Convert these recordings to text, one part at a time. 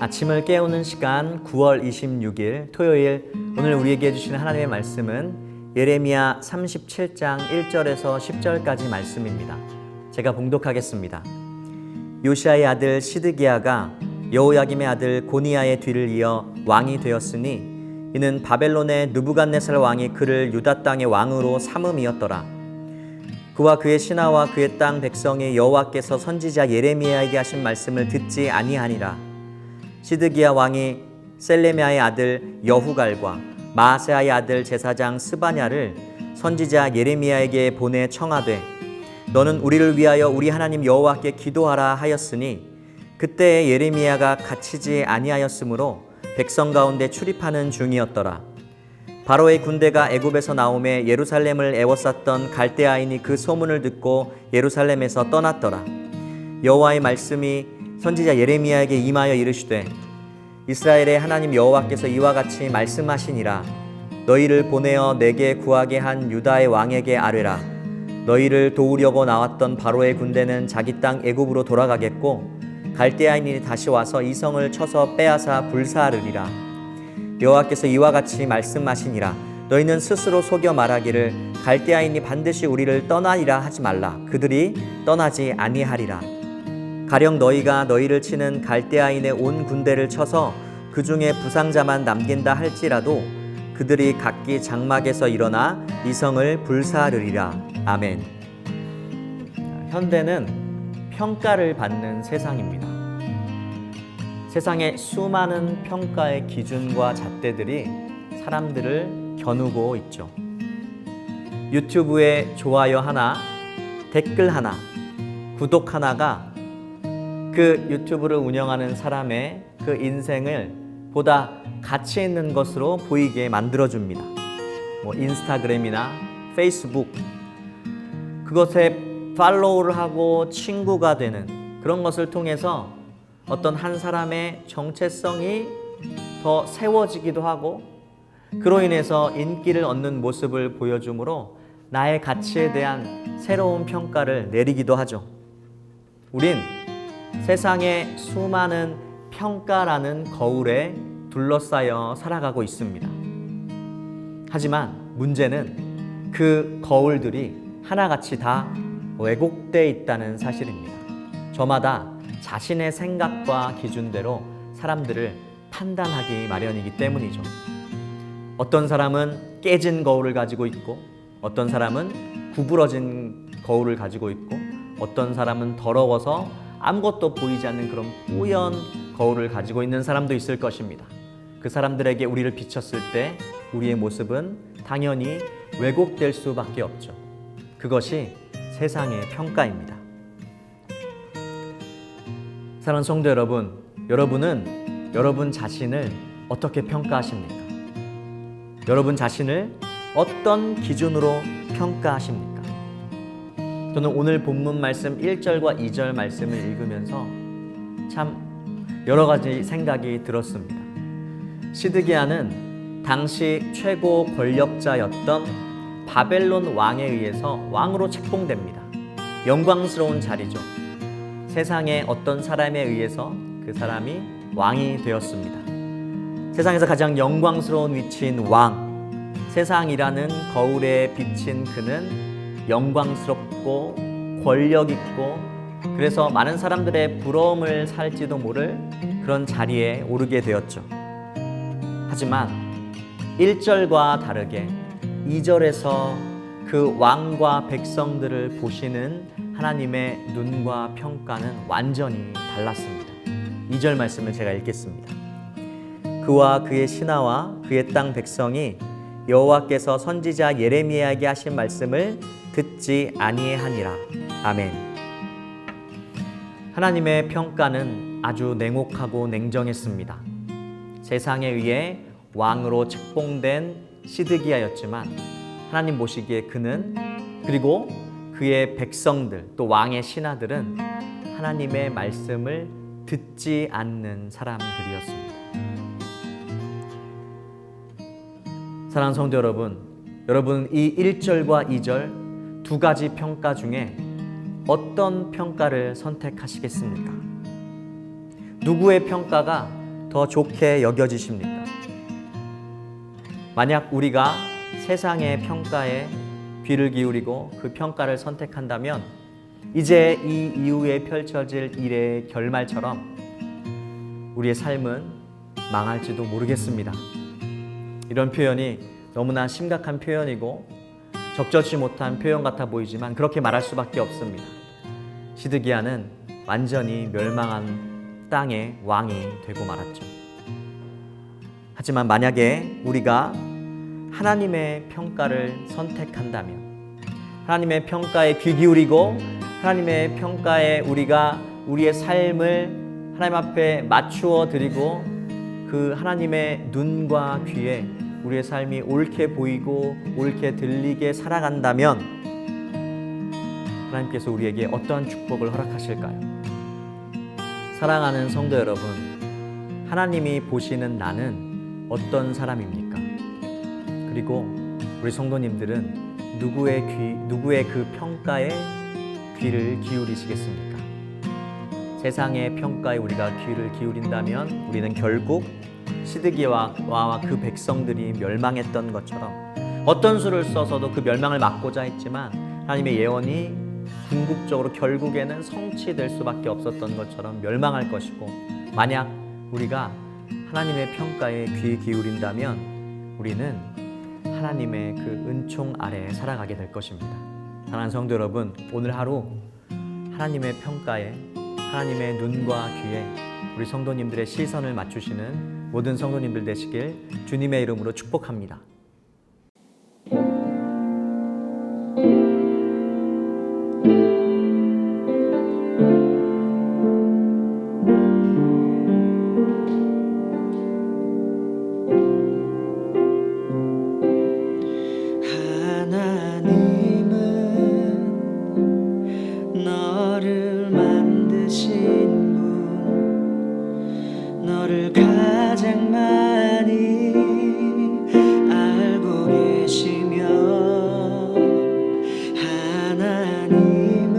아침을 깨우는 시간 9월 26일 토요일, 오늘 우리에게 주시는 하나님의 말씀은 예레미야 37장 1절에서 10절까지 말씀입니다. 제가 봉독하겠습니다. 요시아의 아들 시드기야가 여호야김의 아들 고니야의 뒤를 이어 왕이 되었으니 이는 바벨론의 느부갓네살 왕이 그를 유다 땅의 왕으로 삼음이었더라. 그와 그의 신하와 그의 땅 백성이 여호와께서 선지자 예레미야에게 하신 말씀을 듣지 아니하니라. 시드기야 왕이 셀레미야의 아들 여후갈과 마아세야의 아들 제사장 스바냐를 선지자 예레미야에게 보내 청하되 너는 우리를 위하여 우리 하나님 여호와께 기도하라 하였으니 그때 예레미야가 갇히지 아니하였으므로 백성 가운데 출입하는 중이었더라. 바로의 군대가 애굽에서 나오매 예루살렘을 애워쌌던 갈대아인이 그 소문을 듣고 예루살렘에서 떠났더라. 여호와의 말씀이 선지자 예레미야에게 임하여 이르시되 이스라엘의 하나님 여호와께서 이와 같이 말씀하시니라. 너희를 보내어 내게 구하게 한 유다의 왕에게 아뢰라. 너희를 도우려고 나왔던 바로의 군대는 자기 땅 애굽으로 돌아가겠고 갈대아인이 다시 와서 이 성을 쳐서 빼앗아 불사르리라. 여호와께서 이와 같이 말씀하시니라. 너희는 스스로 속여 말하기를 갈대아인이 반드시 우리를 떠나리라 하지 말라. 그들이 떠나지 아니하리라. 가령 너희가 너희를 치는 갈대아인의 온 군대를 쳐서 그 중에 부상자만 남긴다 할지라도 그들이 각기 장막에서 일어나 이 성을 불사르리라. 아멘. 현대는 평가를 받는 세상입니다. 세상에 수많은 평가의 기준과 잣대들이 사람들을 겨누고 있죠. 유튜브에 좋아요 하나, 댓글 하나, 구독 하나가 그 유튜브를 운영하는 사람의 그 인생을 보다 가치 있는 것으로 보이게 만들어줍니다. 인스타그램이나 페이스북, 그것에 팔로우를 하고 친구가 되는 그런 것을 통해서 어떤 한 사람의 정체성이 더 세워지기도 하고 그로 인해서 인기를 얻는 모습을 보여주므로 나의 가치에 대한 새로운 평가를 내리기도 하죠. 우린 세상의 수많은 평가라는 거울에 둘러싸여 살아가고 있습니다. 하지만 문제는 그 거울들이 하나같이 다 왜곡되어 있다는 사실입니다. 저마다 자신의 생각과 기준대로 사람들을 판단하기 마련이기 때문이죠. 어떤 사람은 깨진 거울을 가지고 있고 어떤 사람은 구부러진 거울을 가지고 있고 어떤 사람은 더러워서 아무것도 보이지 않는 그런 뿌연 거울을 가지고 있는 사람도 있을 것입니다. 그 사람들에게 우리를 비췄을 때 우리의 모습은 당연히 왜곡될 수밖에 없죠. 그것이 세상의 평가입니다. 사랑하는 성도 여러분, 여러분은 여러분 자신을 어떻게 평가하십니까? 여러분 자신을 어떤 기준으로 평가하십니까? 저는 오늘 본문 말씀 1절과 2절 말씀을 읽으면서 참 여러 가지 생각이 들었습니다. 시드기야는 당시 최고 권력자였던 바벨론 왕에 의해서 왕으로 책봉됩니다. 영광스러운 자리죠. 세상의 어떤 사람에 의해서 그 사람이 왕이 되었습니다. 세상에서 가장 영광스러운 위치인 왕, 세상이라는 거울에 비친 그는 영광스럽고 권력 있고 그래서 많은 사람들의 부러움을 살지도 모를 그런 자리에 오르게 되었죠. 하지만 1절과 다르게 2절에서 그 왕과 백성들을 보시는 하나님의 눈과 평가는 완전히 달랐습니다. 2절 말씀을 제가 읽겠습니다. 그와 그의 신하와 그의 땅 백성이 여호와께서 선지자 예레미야에게 하신 말씀을 듣지 아니하니라. 아멘. 하나님의 평가는 아주 냉혹하고 냉정했습니다. 세상에 의해 왕으로 책봉된 시드기야였지만 하나님 보시기에 그는 그리고 그의 백성들 또 왕의 신하들은 하나님의 말씀을 듣지 않는 사람들이었습니다. 사랑하는 성도 여러분, 여러분 이 1절과 2절 두 가지 평가 중에 어떤 평가를 선택하시겠습니까? 누구의 평가가 더 좋게 여겨지십니까? 만약 우리가 세상의 평가에 귀를 기울이고 그 평가를 선택한다면 이제 이 이후에 펼쳐질 일의 결말처럼 우리의 삶은 망할지도 모르겠습니다. 이런 표현이 너무나 심각한 표현이고 적절치 못한 표현 같아 보이지만 그렇게 말할 수밖에 없습니다. 시드기야는 완전히 멸망한 땅의 왕이 되고 말았죠. 하지만 만약에 우리가 하나님의 평가를 선택한다면, 하나님의 평가에 귀 기울이고 하나님의 평가에 우리가 우리의 삶을 하나님 앞에 맞추어 드리고 그 하나님의 눈과 귀에 우리의 삶이 옳게 보이고 옳게 들리게 살아간다면 하나님께서 우리에게 어떠한 축복을 허락하실까요? 사랑하는 성도 여러분, 하나님이 보시는 나는 어떤 사람입니까? 그리고 우리 성도님들은 누구의 그 평가에 귀를 기울이시겠습니까? 세상의 평가에 우리가 귀를 기울인다면 우리는 결국 시드기야와 그 백성들이 멸망했던 것처럼 어떤 수를 써서도 그 멸망을 막고자 했지만 하나님의 예언이 궁극적으로 결국에는 성취될 수밖에 없었던 것처럼 멸망할 것이고, 만약 우리가 하나님의 평가에 귀 기울인다면 우리는 하나님의 그 은총 아래에 살아가게 될 것입니다. 사랑하는 성도 여러분, 오늘 하루 하나님의 평가에, 하나님의 눈과 귀에 우리 성도님들의 시선을 맞추시는 모든 성도님들 되시길 주님의 이름으로 축복합니다. 너를 만드신 분, 너를 가장 많이 알고 계시며, 하나님은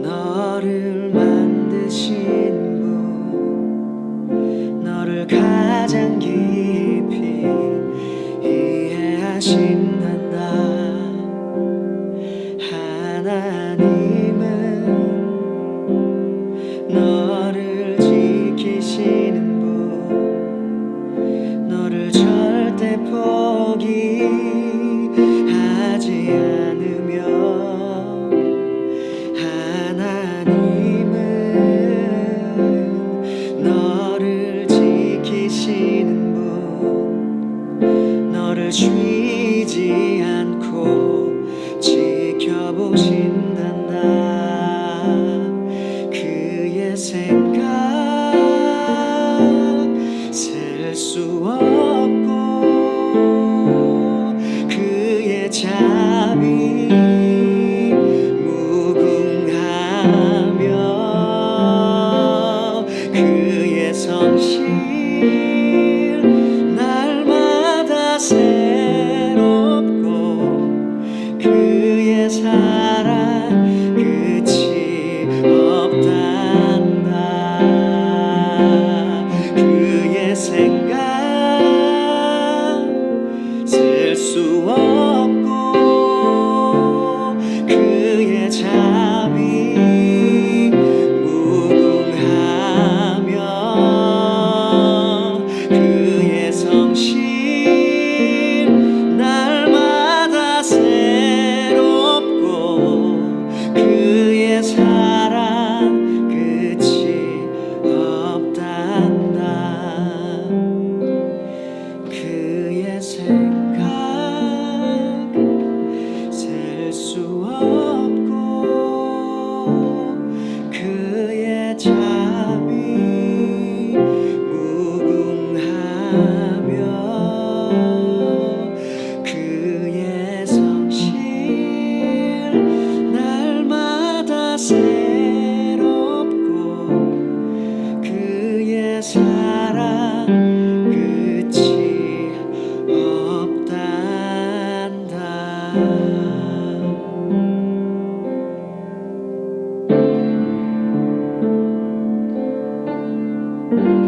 너를 만드신 분, 너를 가장 깊이 이해하신단다. 하나님은 너를 지키시는 분, 너를 절대 포기하지 않으며, 하나님은 너를 지키시는 분, 너를 쉬지 않고 지켜보신단다. 그의 생각 셀 수 없고 그의 자비 무궁하며 그의 성실 날마다 새롭고 그의 사랑 끝이 없단다. 그의 생각 셀 수 없고 그의 자비 무궁하며 그의 성실 날마다 새롭고 그의 사랑 끝이 없단다. 그의 생각 셀 수 없고 그의 자비 무궁하며 그의 성실 날마다 새롭고 그의 사랑 끝이 없단다. 그